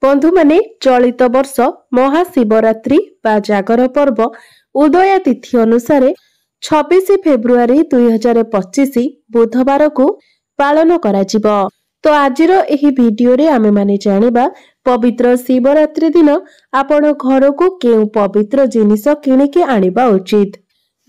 बंधु माने चलित वर्ष महाशिवरात्रि बा जागर पर्व उदया तिथि अनुसार 26 फेब्रुआरी 2025 बुधवार को पालन कराजिबो। तो आजिर एही वीडियो रे आमे माने जानिबा पवित्र शिवरात्रि दिन आपण घर को केउ पवित्र जिनिस किनिके आनिबा उचित,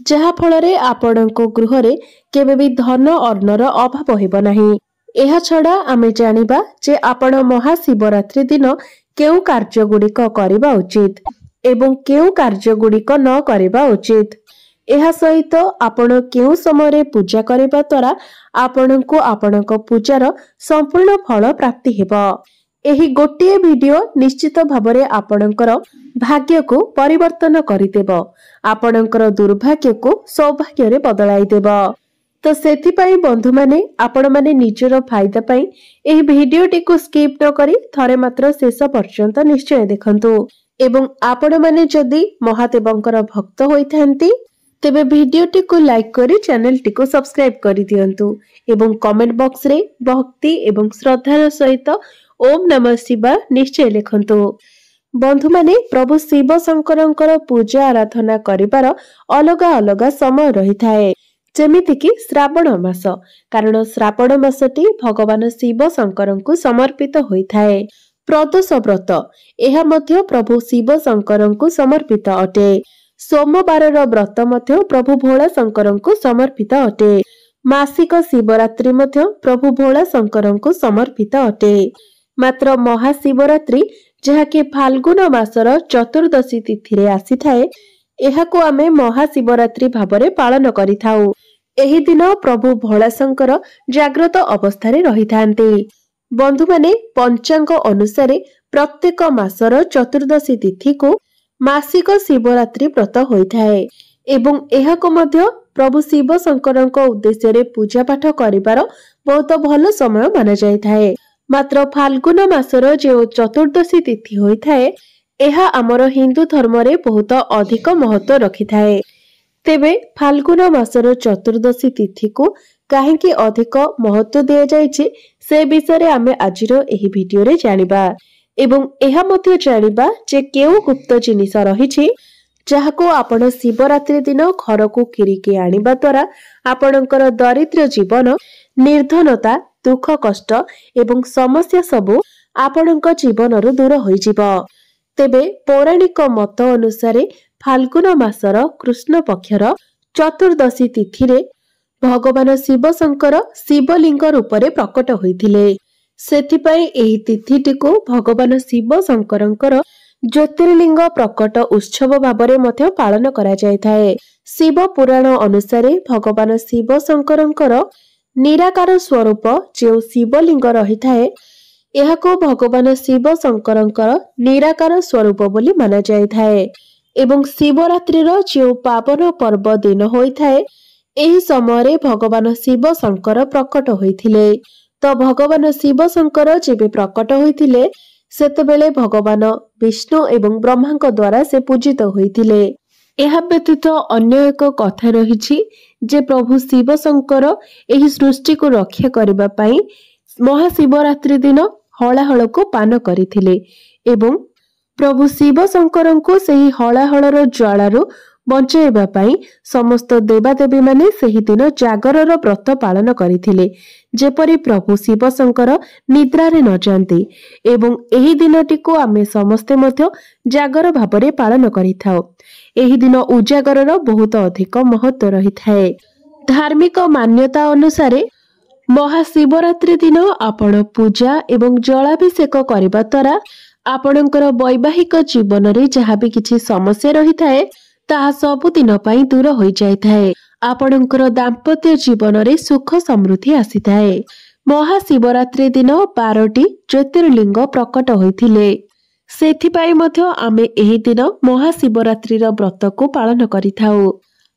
जहा फलरे आपणको गृह रे केबे भी धन अर्णर अभाव हेबो नाही। एहा छडा आमे जानिबा जे आपण महाशिवरात्रि दिन केउ कार्य गुडिक करिबा उचित एवं केउ कार्य गुडिक न करिबा उचित। एहा सहित आपण केउ समय पूजा करिबा द्वारा आपणको आपणको पूजार संपूर्ण फल प्राप्ति हेबो। एही गोटिए वीडियो निश्चित भाबरे आपणकर भाग्य को परिवर्तन करिदेबो, आपणकर दुर्भाग्य को सौभाग्य रे बदलाई देबो। तो सेथिपाई बंधु माने आपण माने निजर फायदा पाई एही वीडियोटी को स्किप न करी थरे मात्र शेष पर्यंत निश्चय देखंतु एवं आपण माने जदि महादेवंकर भक्त होइथांती तेबे वीडियोटी को लाइक करी चैनल टी को सब्सक्राइब करी दियंतु एवं कमेंट बॉक्स रे भक्ति एवं श्रद्धार सहित ओम नमः शिवाय निश्चय लिखंतु। बंधु माने प्रभु शिव शंकरंकर पूजा आराधना करिबार अलगा अलगा समय रही थाए, जेमिति कि श्रावण मास, कारण श्रावण मासटी भगवान शिव शंकरंकु समर्पित होइथाए। प्रदोष व्रत एहा मध्य प्रभु शिव शंकरंकु समर्पित अटे। सोमवारर व्रत मध्य प्रभु भोला शंकरंकु समर्पित अटे। मासिक शिवरात्रि मध्य प्रभु भोला शंकरंकु समर्पित अटे। मात्र महाशिवरात्रि जहाकि फाल्गुन मासर चतुर्दशी तिथि रे आसीथाए, एहाकु आमे महाशिवरात्रि भाबरे पालन करिथाउ। एही दिन प्रभु भोला शंकर जाग्रत अवस्थारे रहिथांती। बंधु माने पंचांग अनुसारे प्रत्येक मासर चतुर्दशी तिथि को मासिक शिवरात्रि व्रत होइथाए एवं एहाको मध्य प्रभु शिव शंकरଙ୍କ उद्देश्य रे पूजा पाठ करिबार बहुत भलो समय माना जायथाए। मात्र फाल्गुन मासर जे चतुर्दशी तिथि होइथाए एहा आमर हिंदू धर्म रे बहुत अधिक महत्व रखिथाए। तेबे फाल्गुन मासर चतुर्दशी तिथि को काहेकि अधिक महत्व दिया जायछि से विषय रे आमे आजिर एही वीडियो रे जानिबा एवं एहा मध्य जानिबा जे केउ गुप्त जिनिस रहिछि जाहाको आपण शिवरात्रि दिन घर को किरिके आनिबा द्वारा आपणकर दरिद्र जीवन, निर्धनता, दुख कष्ट एवं समस्या सबु आपणक जीवनरु दूर होई जिवो। तेबे पौराणिक मत अनुसारे फाल्गुन मासर कृष्ण पक्षर चतुर्दशी तिथि रे भगवान शिव शंकर शिवलिंग रूपरे प्रकट होइथिले। सेथिपाई एही तिथिटी को भगवान शिव शंकरंकर ज्योतिर्लिंग प्रकट उत्सव भाबरे मध्य पालन करा जायथाए। शिव पुराण अनुसारे भगवान शिव शंकरंकर निराकार स्वरूप जे शिवलिंग रहिथाए एहाको भगवान शिव शंकरंकर निराकार स्वरूप बोली माना जायथाए एवं शिवरात्रिर जे पावन पर्व दिन होइथाए एही समय भगवान शिव शंकर प्रकट होइथिले। तो भगवान शिव शंकर जेबे प्रकट होइथिले सेतेबेले भगवान विष्णु एवं ब्रह्माଙ୍କ द्वारा से पूजित होइथिले। एहा व्यतीत अन्य एक कथा रहिछि जे प्रभु शिव शंकर एही सृष्टि को रक्षा करिबा पई महाशिवरात्रि दिन हलाहल को पान करिथिले एवं प्रभु शिव शंकरଙ୍କୁ ସେହି हलाहलर ज्वालारु बंचाइबा पई समस्त देवादेवी माने ସେହି दिन जागरर व्रत पालन करिथिले, जेपरि प्रभु शिव शंकर निद्रा रे न जांती एवं एही दिनटी को आमे समस्ते मध्य जागर भाबरे पालन करिथाउ। एही दिन उजागरर बहुत अधिक महत्व रहिथाए। धार्मिक मान्यता अनुसारे महाशिवरात्रि दिन आपण पूजा एवं जलाभिषेक करिबा द्वारा आपणकर वैवाहिक जीवन रे जहा भी किछि समस्या रहिथाए ताहा सब दिन पई दूर होई जायथाए। आपणकर दाम्पत्य जीवन रे सुख समृद्धि आसीथाए। महाशिवरात्रि दिन 12टी ज्योतिर्लिंग प्रकट होइथिले, सेथिपाई मध्य आमे एही दिन महाशिवरात्रिर व्रत को पालन करिथाउ।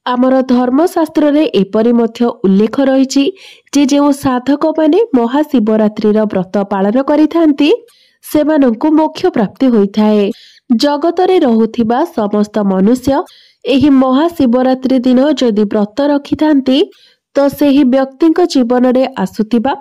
आमर धर्मशास्त्र रे एपरि मध्य उल्लेख रहिछि जे जो साधक माने महाशिवरात्रिर व्रत पालन करिथांती सेमानंकु मोक्ष प्राप्ति होइथाए। जगत रे रहुथिबा समस्त मनुष्य एही महाशिवरात्रि दिन जदि व्रत रखिथांती तो सेही व्यक्तिଙ୍କ जीवन रे आसुथिबा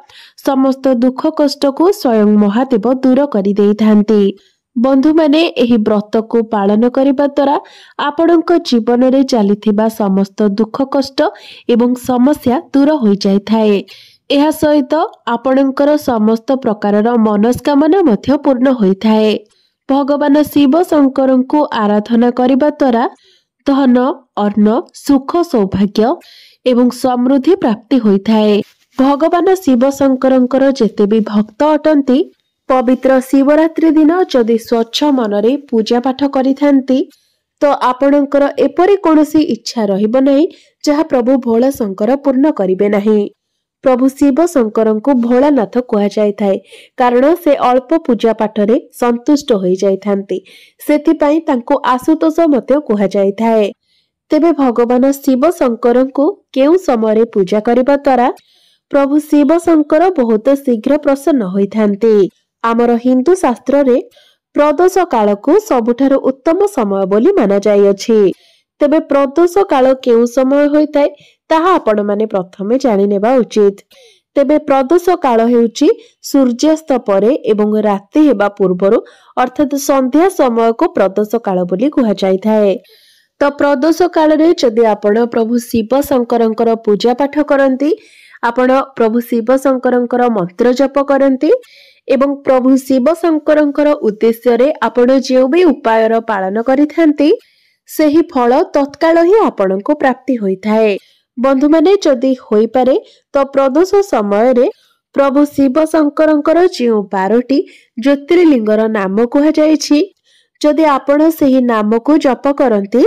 समस्त दुख कष्ट को स्वयं महादेव दूर कर देइथांती। बंधु माने एही व्रत को पालन करिबा द्वारा आपणक जीवन रे चलीथिबा समस्त दुख कष्ट एवं समस्या दूर हो जाय थाए। एहा सहित आपणकर समस्त प्रकारर मनस्कामना मध्य पूर्ण होइथाए। भगवान शिव शंकर को आराधना करिबा द्वारा धन अन्न सुख सौभाग्य एवं समृद्धि प्राप्ति होइथाए। भगवान शिव शंकरंकर जेते भी भक्त अटंती पवित्र शिवरात्रि दिन जदि स्वच्छ मनरे पूजा पाठ करिथांती तो आपणकर एपरि कोनोसी इच्छा रहिबो नहीं जहा प्रभु भोला शंकर पूर्ण करिवे नहीं। प्रभु शिव शंकर को भोलानाथ कहा जाय थाए कारण से अल्प पूजा पाठरे संतुष्ट होई जाय थांती, सेथिपई तांको आशुतोष मते कहा जाय थाए। तेबे भगवान शिव शंकर को केउ समय पूजा करिबा द्वारा प्रभु शिव शंकर बहुत शीघ्र प्रसन्न होई थांती। आमर हिंदू शास्त्र रे प्रदोष काल को सबुठार उत्तम समय बोली माना जाय अछि। तेबे प्रदोष काल केउ समय होइताय ताहा आपण माने प्रथमे जानि नेबा उचित। तेबे प्रदोष काल हेउची सूर्यास्त परे एवं राति हेबा पूर्वरु अर्थात संध्या समय को प्रदोष काल बोली कहा जाय थाए। तो प्रदोष काल रे जदि आपण प्रभु शिव शंकरंकर पूजा पाठ करंती, आपण प्रभु शिव शंकरंकर मंत्र जप करंती एवं प्रभु शिव शंकरंकर उद्देश्य रे आपण जेउ भी उपायर पालन करिथांती सेही फल तत्काल ही आपण को प्राप्ति होइथाए। बंधु माने जदि होई पारे तो प्रदोष समय रे प्रभु शिव शंकरंकर जेउ 12टी ज्योतिर्लिंगर नाम कहा जायछि जदि आपण सेही नाम को जप करंती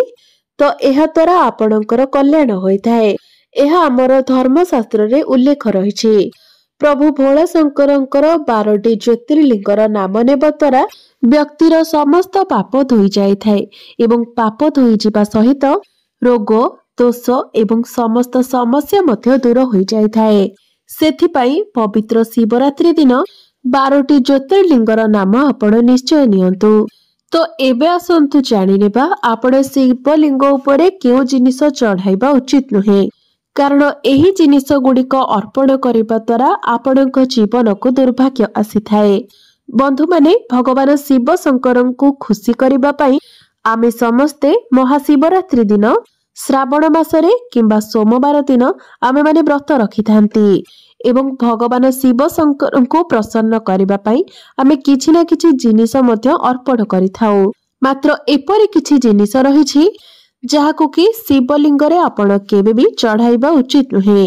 तो एहा द्वारा आपणकर कल्याण होइथाए। एहा हमर धर्मशास्त्र रे उल्लेख रहिछि। प्रभु भोला शंकरंकर 12टी ज्योतिर्लिंगर नाम नेबा द्वारा व्यक्तिर समस्त पाप धोई जाय थाए एवं पाप धोई जिबा सहित रोग दोष एवं समस्त समस्या मध्य दूर हो जाय थाए। सेथिपई पवित्र शिवरात्रि दिन 12टी ज्योतिर्लिंगर नाम आपण निश्चय नियंतु। तो एबे आसंतु जानि नेबा आपण शिवलिंग उपरे केउ जिनिस चढ़ाइबा उचित नुहे, कारण एही जिनिस गुड़िक अर्पण करिबा द्वारा आपणक जीवन को दुर्भाग्य आसी थाए। बंधु माने भगवान शिव शंकर को खुशी करिबा पई आमे समस्ते महाशिवरात्रि दिन श्रावण मासरे किंबा सोमवार दिन आमे माने व्रत रखि थांती एवं भगवान शिव शंकर को प्रसन्न करिबा पई आमे किछि ना किछि जिनिस मध्य अर्पण करिथाउ। मात्र एपरि किछि जिनिस रहिछि जहाको कि शिवलिंग रे आपण केबे भी चढ़ाइबा उचित नुहे।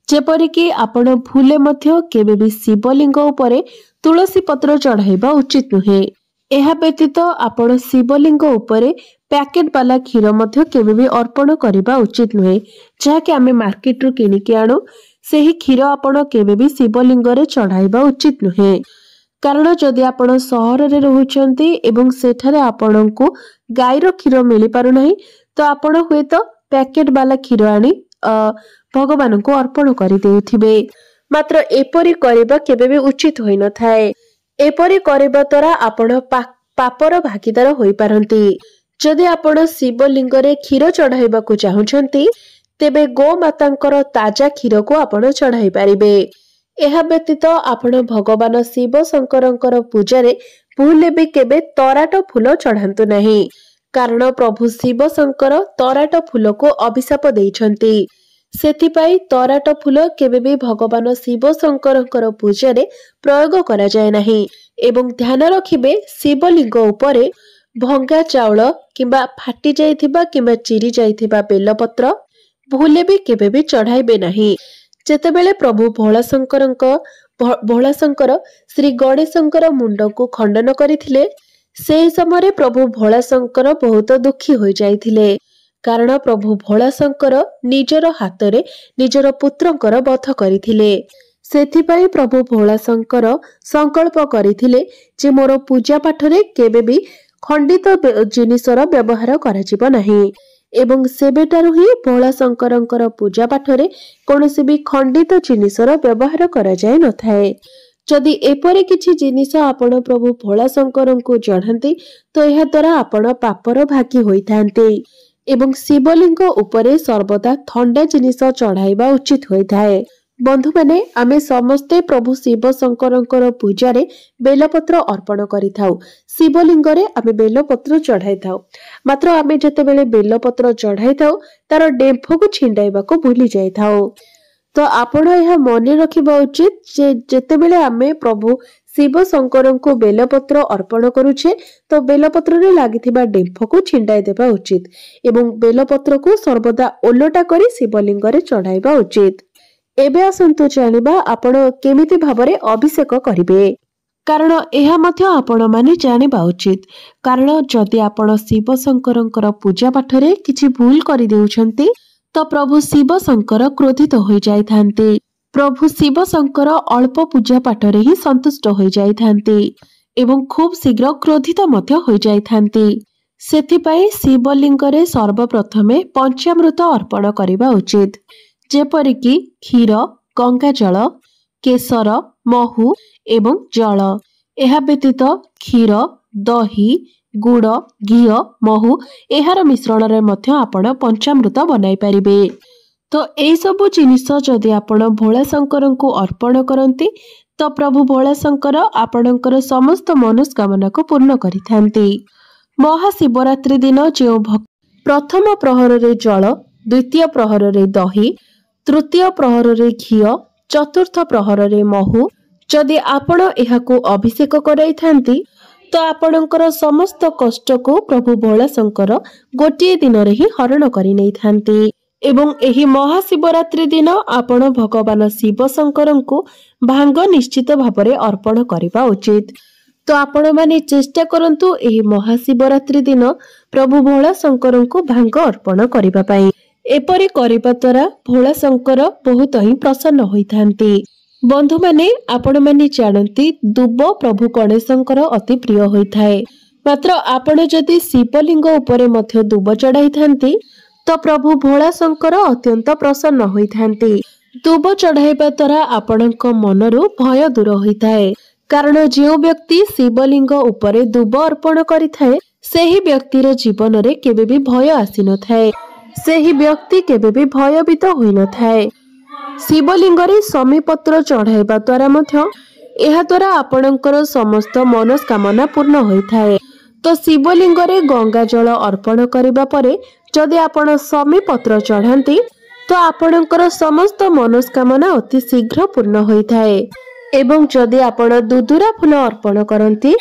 जेपरि कि आपण भूले मध्य केबे भी शिवलिंग उपरे तुलसी पत्र चढ़ाइबा उचित नुहे। एहा व्यतीत आपण शिवलिंग उपरे पैकेट वाला क्षीर मध्य केबे भी अर्पण करिबा उचित नुहे, जहा कि आमे मार्केट रु किनि के आनु सेही क्षीर आपण केबे भी शिवलिंग रे चढ़ाइबा उचित नुहे। कारण जदि आपण सहर रे रहुचंती एवं सेठारे आपण को गाईर क्षीर मिली पारु नाही तो आपण हुए तो पैकेट वाला क्षीर आनी भगवान को अर्पण करि देउथिबे। मात्र एपरि करिबा केबे भी उचित होई न थाए। एपरि करिबा द्वारा आपण पापर भागीदार होई पारंती। जदि आपण शिवलिंग रे क्षीर चढ़ाइबा को चाहुचंती तेबे गो मातांकर ताजा क्षीर को आपण चढ़ाई पारिबे। एहा व्यतीत आपण भगवान शिव शंकरंकर पूजा रे भूले भी केबे तराट फूल चढ़ांतु नाही, कारण प्रभु शिव शंकर तराट फूल को अभिशाप देइछंती। सेथिपई तराट फूल केबे भी भगवान शिव शंकरंकर पूजा रे प्रयोग करा जाय नाही एवं ध्यान रखिबे शिवलिंग उपरे भंगा चाउल किंबा फाटी जाइथिबा किंबा चिरी जाइथिबा बेलपत्र भूले भी केबे भी चढ़ाइबे नाही। जेतेबेले प्रभु भोला शंकर श्री गणेशंकर मुंड को खंडन करिथिले से समय प्रभु भोला शंकर बहुत दुखी हो जाइथिले, कारण प्रभु भोला शंकर निजर हाथ रे निजर पुत्रंकर वध करिथिले। सेथिपई प्रभु भोला शंकर संकल्प करिथिले जे मोर पूजा पाठ रे केबे भी खंडित जिनिसर व्यवहार करा जिवो नाही एवं सेबेटारु ही भोला शंकरंकर पूजा पाठ रे कोनोसी भी खंडित जिनिसर व्यवहार करा जाय न थाए। जदि एपरे किछि जिनिस आपण प्रभु भोला शंकर को चढ़ांती तो यह द्वारा आपण पापर भागी होइथांते एवं शिवलिंग उपरे सर्वदा ठंडा जिनिस चढ़ाइबा उचित होइथाए। बंधु माने आमे समस्ते प्रभु शिव शंकर पूजा रे बेलपत्र अर्पण करिथाउ। शिवलिंग रे आमे बेलपत्र चढ़ाई थाउ। मात्र आमे जेतेबेले बेलपत्र चढ़ाई थाउ तार डेम्फ को छिंडाइबा को भूली जाई थाउ। तो आपण यह मन रखिबा उचित जे जेतेबेले आमे प्रभु शिव शंकर को बेलपत्र अर्पण करूछे तो बेलपत्र रे लागिथिबा डेम्फ को छिंडाई देबा उचित एवं बेलपत्र को सर्वदा ओलटा करी शिवलिंग रे चढ़ाइबा उचित। एबे आसंतु जानिबा आपण केमिति भाबरे अभिषेक करिवे, कारण एहा मध्य आपण माने जानिबा उचित। कारण जदि आपण शिव शंकरंकर पूजा पाठ रे किछि भूल करि देउछंती तो प्रभु शिव शंकर क्रोधित होई जाइथांती। प्रभु शिव शंकर अल्प पूजा पाठ रे ही संतुष्ट होई जाइथांती एवं खूब शीघ्र क्रोधित मध्य होई जाइथांती। सेथिपाई शिवलिंग रे सर्वप्रथमे पंचामृत अर्पण करिबा उचित, जेपरिकी क्षीर, गंगा जल, केसर, महू एवं जल। एहा व्यतीत क्षीर, दही, गुड़, घी, महू एहार मिश्रण रे मध्य आपण पंचामृत बनाई पारिबे। तो एई सब जिनिस जदि आपण भोला शंकर को अर्पण करंती तो प्रभु भोला शंकर आपणकर समस्त मनोस्कामना को पूर्ण करिथांती। महाशिवरात्रि दिन जो प्रथम प्रहर रे जल, द्वितीय प्रहर रे दही, तृतीय प्रहर रे घी, चतुर्थ प्रहर रे महू जदि आपण एहाकू अभिषेक कराई थांती तो आपणकर समस्त कष्ट को प्रभु भोला शंकर गोटे दिन रे ही हरण करि नै थांती। एवं एही महाशिवरात्रि दिन आपण भगवान शिव शंकर को भांग निश्चित भाବରେ अर्पण करिबा उचित। तो आपण माने चेष्टा करंतु एही महाशिवरात्रि दिन प्रभु भोला शंकर को भांग अर्पण करिबा पई। एपरि करिबा द्वारा भोला शंकर बहुत ही प्रसन्न होइथांती। बंधु माने आपण माने जानती दुब प्रभु गणेशंकर अति प्रिय होइथाए। मात्र आपण जदि शिवलिंग उपरे मध्य दुब चढ़ाई थांती तो प्रभु भोला शंकर अत्यंत प्रसन्न होइथांती। दुब चढ़ाइबा द्वारा आपणक मनरु भय दूर होइथाए, कारण जो व्यक्ति शिवलिंग उपरे दुब अर्पण करिथाए सेही व्यक्तिर जीवन रे केबे भी भय आसी न थाए, सेही व्यक्ति केबे भी भयभीत होई न थाए। शिवलिंग रे समीपत्र चढ़ाइबा द्वारा मध्य एहा द्वारा आपणकर समस्त मनोस्कामना पूर्ण होइथाए। तो शिवलिंग रे गंगा जल अर्पण करिबा परे जदि आपण समीपत्र चढ़ांती तो आपणकर समस्त मनोस्कामना अति शीघ्र पूर्ण होइथाए। एवं जदि आपण दुदुरा फूल अर्पण करंती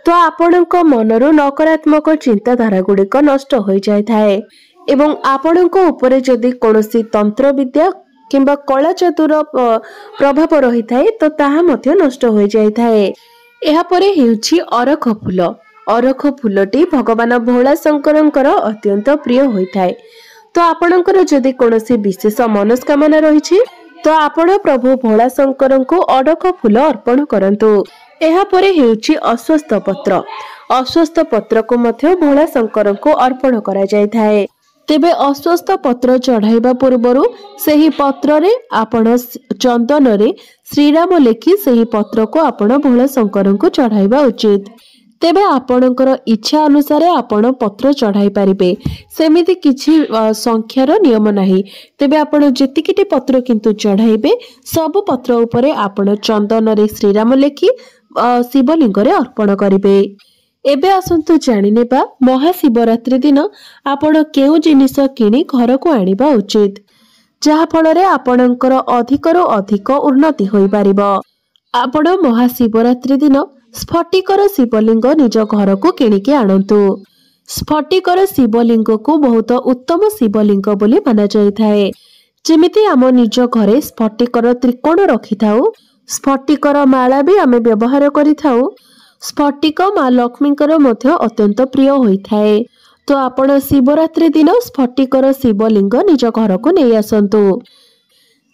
तो आपणक मनरु नकारात्मक चिंताधारा गुड़िक नष्ट होई जाइथाए एवं आपणक उपरे जदि कोनोसी तंत्र विद्या किंबा कला चतुर प्रभाव रही थाए तो ताहा मध्य नष्ट हो जाइथाए। एहा परे हेउछि अरख फूल। अरख फूलटी भगवान भोला शंकरंकर अत्यंत प्रिय होइथाए। तो आपणकर जदि कोनोसी विशेष मनोस्कामना रहिछि तो आपण प्रभु भोला शंकरं को अरख फूल अर्पण करंतु। एहा परे हेउछि अश्वत्थ पत्र। अश्वत्थ पत्र को मध्य भोला शंकरं को अर्पण करा जाइथाए। तेबे अश्वत्थ पत्र चढ़ाइबा पूर्वरु सेही पत्र रे आपण चंदन रे श्रीराम लेखि सेही पत्र को आपण भोला शंकर को चढ़ाइबा उचित। तेबे आपणकर इच्छा अनुसार आपण पत्र चढ़ाई पारिबे, सेमिति किछि संख्यार नियम नाही। तेबे आपण जेतिकिटी पत्र किंतु चढ़ाइबे सब पत्र उपरे आपण चंदन रे श्रीराम लेखि शिवलिंग रे अर्पण करिबे। एबे आसंतु जानि नेबा महाशिवरात्रि दिन आपण केउ जिनिस किनी घर को आनिबा उचित, जहा फल रे आपणकर अधिकरो अधिक उन्नति होई पारिबो। आपण महाशिवरात्रि दिन स्फटिकर शिवलिंग निज घर को किनिके आणंतु। स्फटिकर शिवलिंग को बहुत उत्तम शिवलिंग बोली माना जाइथाए। जेमिति आम निज घरे स्फटिकर त्रिकोण रखिथाउ, स्फटिकर माला भी आमे व्यवहार करिथाउ। स्फटिक माँ लक्ष्मीकर मध्य अत्यंत प्रिय होइथाए। तो आपण शिवरात्रि दिन स्फटिकर शिवलिंग निज घर को नहीं आसंतु।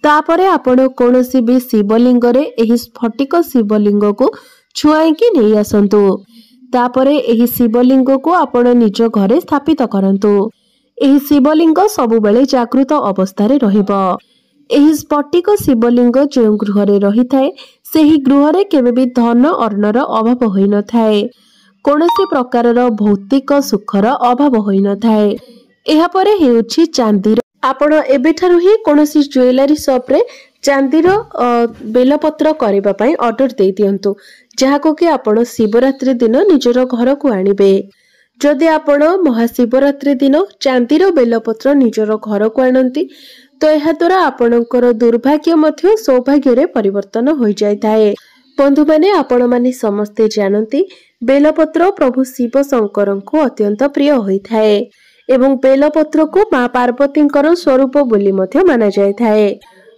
तापरे आपण कोनोसी भी शिवलिंग रे एही स्फटिक शिवलिंग को छुआईकी नहीं आसंतु। तापरे एही शिवलिंग को आपण निज घरे स्थापित करंतु। एही शिवलिंग सबुबेले जागृत अवस्था रे रहिबो। एही स्फटिक शिवलिंग जो गृह रे रहिथाए सेही गृह रे केबे भी धन अर्णर अभाव होई न थाए। कोनोसी प्रकारर भौतिक सुखर अभाव होई न थाए। एहा परे हेउछि चांदीर। आपण एबेठारु ही कोनोसी ज्वेलरी शॉप रे चांदीर बेलपत्र करबा पई ऑर्डर दे दियंतु जहाको कि आपण शिवरात्रि दिन निजर घर को आनिबे। जदि आपण महाशिवरात्रि दिन चांदीर बेलपत्र निजर घर को आनंती तो यह द्वारा आपणकर दुर्भाग्य मध्य सौभाग्य रे परिवर्तन हो जाय थाए। बंधु माने आपण माने समस्ते जानती बेलपत्र प्रभु शिव शंकर को अत्यंत प्रिय होई थाए एवं बेलपत्र को मां पार्वतींकर स्वरूप बोली मध्य माना जाय थाए।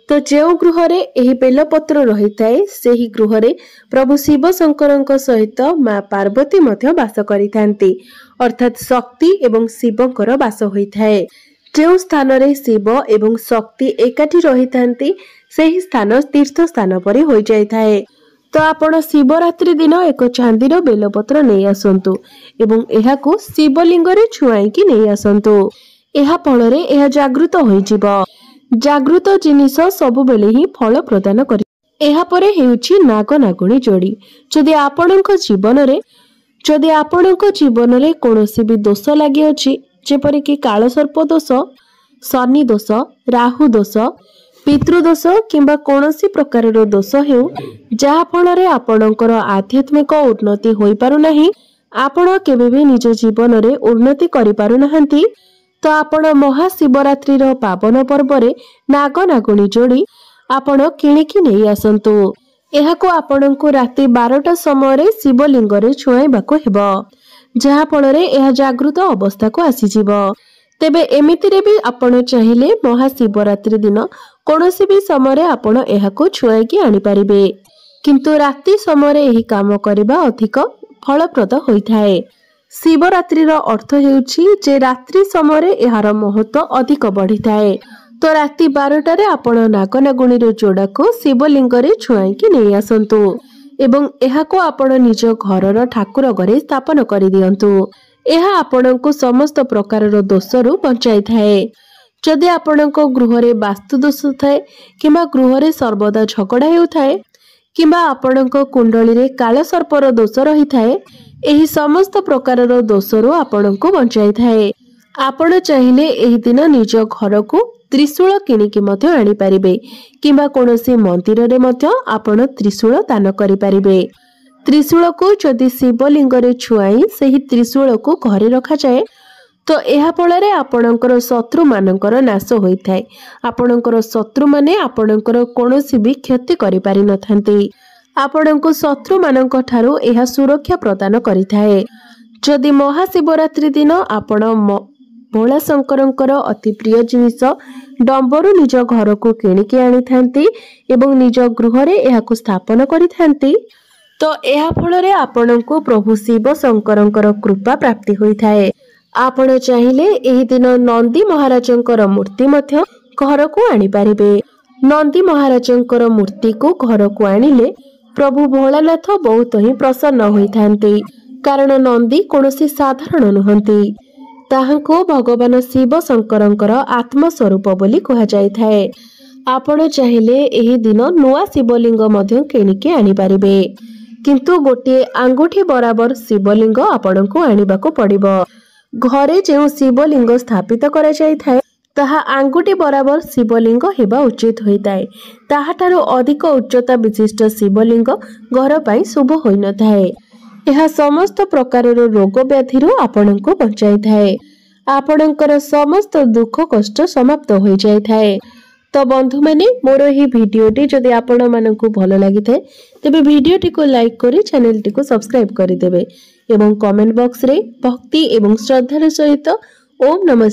तो जो गृह रे एही बेलपत्र रही थाए सेही गृह रे प्रभु शिव शंकर सहित मां पार्वती मध्य वास करिथांती अर्थात शक्ति एवं शिवंकर वास होई थाए। जो स्थान रे शिव एवं शक्ति एकाठी रही थांती सेही स्थान तीर्थ स्थान परि होई जाय थाए। तो आपण शिवरात्रि दिन एक चांदीर बेलपत्र नहीं आसंतु एवं एहाकू शिवलिंग रे छुआई कि नहीं आसंतु। एहा फल रे एहा जागृत होई जिवो। जागृत जिनिस सब बेले ही फल प्रदान करि। एहा परे हेउची नाग नागुणी जोड़ी। जदि आपणक जीवन रे कोनोसी भी दोष लागि अछि जेपरि कि काल सर्प दोष, शनि दोष, राहु दोष, पितृदोष किंबा कोनोसी प्रकार दोष हेउ जहा फल रे आपणकर आध्यात्मिक उन्नति होई पारु नाही, आपण केबे भी निज जीवन रे उन्नति करि पारु नाहंती, तो आपण महाशिवरात्रि रो पावन पर्व रे नाग नागुणी जोड़ी आपण किणिकी नहीं आसंतु। एहाको आपणको राति 12टा समय रे शिवलिंग रे छुआइबाको हेबो जहा फल रे एहा जागृत अवस्था को आसी जिवो। तेबे एमिति रे भी आपण चाहिले महाशिवरात्रि दिन कोनोसी भी समय आपण एहाको छुआइकी आनी पारिबे, किंतु राति समय एही काम करिबा अधिक फलप्रद होइथाए। शिवरात्रि रो अर्थ हेउची जे रात्रि समय एहार महत्व अधिक बढ़िथाए। तो राति 12टा रे आपण नागनागुणी रो जोड़ा को शिवलिंग रे छुआइकी नहीं आसंतु एवं एहाको आपण निज घरर ठाकुर घरे स्थापन करि दियंतु। एहा आपणको समस्त प्रकार दोषरु बचाई थाए। जदि आपणको गृह रे वास्तु दोष थाए किंबा गृह रे सर्वदा झगड़ा हेउ थाए किंबा आपणको कुंडली रे काल सर्पर दोष रही थाए, एही समस्त प्रकार दोषरु आपणको बचाई थाए। आपण चाहिले एही दिन निज घर को त्रिशूल किनिकी मध्य आनी पारिबे किंबा कोनोसी मंदिर रे मध्य आपण त्रिशूल दान करि पारिबे। त्रिशूल को जदि शिवलिंग रे छुआई सेही त्रिशूल को घरे रखा जाए तो एहा फल रे आपणकर शत्रु मानकर नाश होई थाए। आपणकर शत्रु माने आपणकर कोनोसी भी क्षति करि पारि नथांती। आपणको शत्रु मानक ठारू एहा सुरक्षा प्रदान करि थाए। जदि महाशिवरात्रि दिन आपण भोला शंकरंकर अति प्रिय जिनिस डंबरू निज घर को किणिकी आनी थांती एवं निज गृह रे एहाकु स्थापन करि थांती तो एहा फल रे आपणको प्रभु शिव शंकरंकर कृपा प्राप्ति होई थाए। आपण चाहिले एही दिन नंदी महाराजंकर मूर्ति मध्य घर को आनी पारिबे। नंदी महाराजंकर मूर्ति को घर को आनिले प्रभु भोलानाथ बहुत ही प्रसन्न होई थांती, कारण नंदी कोनोसी साधारण नुहंती। ताहाको भगवान शिव शंकरंकर आत्म स्वरूप बोली कहा जाय थाए। आपण चाहिले एही दिन नुआ शिवलिंग मध्य किणिके आनी पारिबे, किंतु गोटे आंगुठी बराबर शिवलिंग आपणको आनिबाको पड़िबो। घरे जो शिवलिंग स्थापित करा जाय थाए ताहा आंगुठी बराबर शिवलिंग हेबा उचित होइताए। ताहाठारो अधिक उच्चता विशिष्ट शिवलिंग घर पई शुभ होई न थाए। यह समस्त प्रकार रोग व्याधि आपणको बचाई थाए। आपणकर समस्त दुख कष्ट समाप्त हो जाय थाए। तो बंधु माने मोर ही भिडियोटी जदि आपण मानकु भलो लागि थाए तेबे भिडियोटी को लाइक करी चैनल टी को सब्सक्राइब करि देबे एवं कमेंट बॉक्स रे भक्ति एवं श्रद्धार सहित ओम नमः